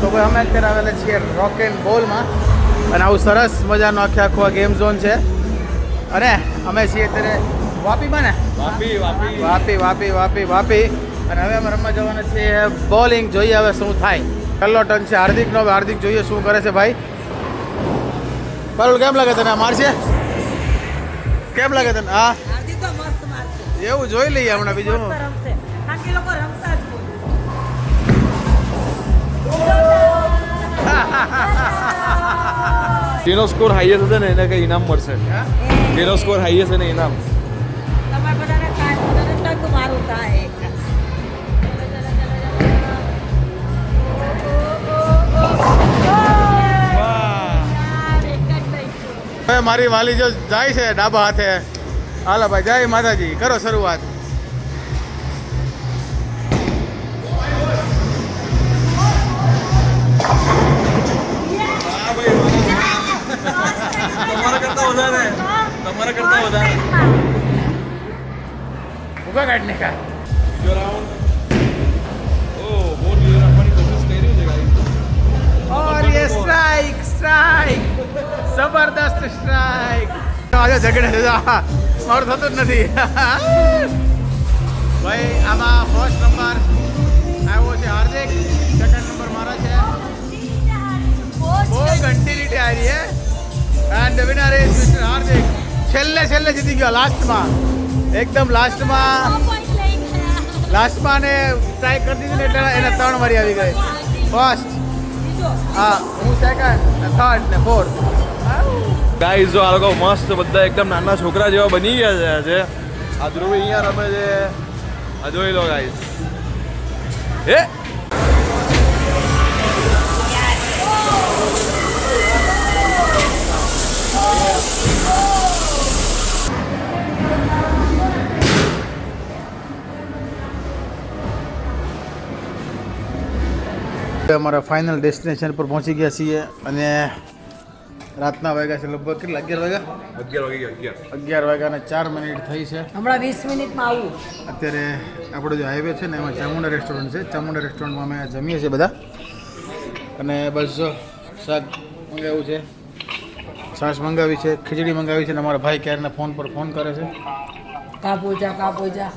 તો ભાઈ અમે અત્યારે આવેલા છીએ રોક એન્ડ બોલમાં અને આવું સરસ મજાનો આખો આ ગેમ ઝોન છે અને અમે છીએ અત્યારે વાપીમાં ને વાપી અને હવે અમે રમવા જવાના છીએ બોલિંગ. જોઈએ હવે શું થાય. પહેલો ટર્ન છે હાર્દિકનો. હવે હાર્દિક જોઈએ શું કરે છે ભાઈ. બરોબર, કેમ લાગે તને મારશે? કેમ લાગે તને? હા એવું જોઈ લઈએ હમણાં. બીજું જેનો સ્કોર હાઈએસ્ટ હશે ને એને કઈ ઇનામ મળશે. જેનો સ્કોર હાઈએસ્ટ એને ઇનામ. હવે મારી વાલી જો જાય છે ડાબા હાથે. હાલો ભાઈ, જય માતાજી, કરો શરૂઆત. તમારા કરતા વધારે ઉભા કાઢને કા. और ये स्ट्राइक જબરદસ્ત સ્ટ્રાઇક. આજે ઝઘડે છે મારું થતું જ નથી ભાઈ. આમાં ફર્સ્ટ નંબર આવ્યો છે હાર્દિક, સેકન્ડ નંબર મારા છે. બહુ કન્ટિન્યુટી આવી છે and the winner is mister Hardik. છેલ્લે જીતી ગયો લાસ્ટમાં, એકદમ લાસ્ટમાં ને સ્ટ્રાઇક કરી દીધી ને એટલે એને 3 વારી આવી ગઈ. ફર્સ્ટ, હા, હું સેકન્ડ, થર્ડ ને ફોર્થ. ગાઈઝ જો આ લોકો મસ્ત બધા એકદમ નાના છોકરા જેવા બની ગયા છે આજે. આ ધ્રુવ અહીંયા રમે છે, આ જોઈ લો ગાઈઝ. હે અમારા ફાઇનલ ડેસ્ટિનેશન પર પહોંચી ગયા છીએ અને રાતના વાગ્યા છે લગભગ કેટલા? 11 વાગ્યા અને 4 મિનિટ થઈ છે. હમણાં 20 મિનિટમાં આવું. અત્યારે આપણો જે હાઈવે છે ને એમાં ચામુંડા રેસ્ટોરન્ટ છે. ચામુંડા રેસ્ટોરન્ટમાં અમે જમીએ છીએ બધા અને બસ જો શાક મંગાવ્યું છે, છાશ મંગાવી છે, ખીચડી મંગાવી છે અને અમારા ભાઈ ક્યારના ફોન પર ફોન કરે છે. કા પોજા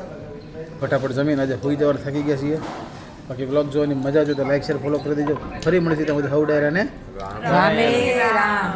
ફટાફટ જમીન આજે હોઈ જવાર થાકી ગયા છીએ. બાકી બ્લોગ જોવાની મજા જો તો લાઈક શેર ફોલો કરી દેજો. ફરી મળીશું ત્યાં સુધી હવ ડાયરાને રામે રામ.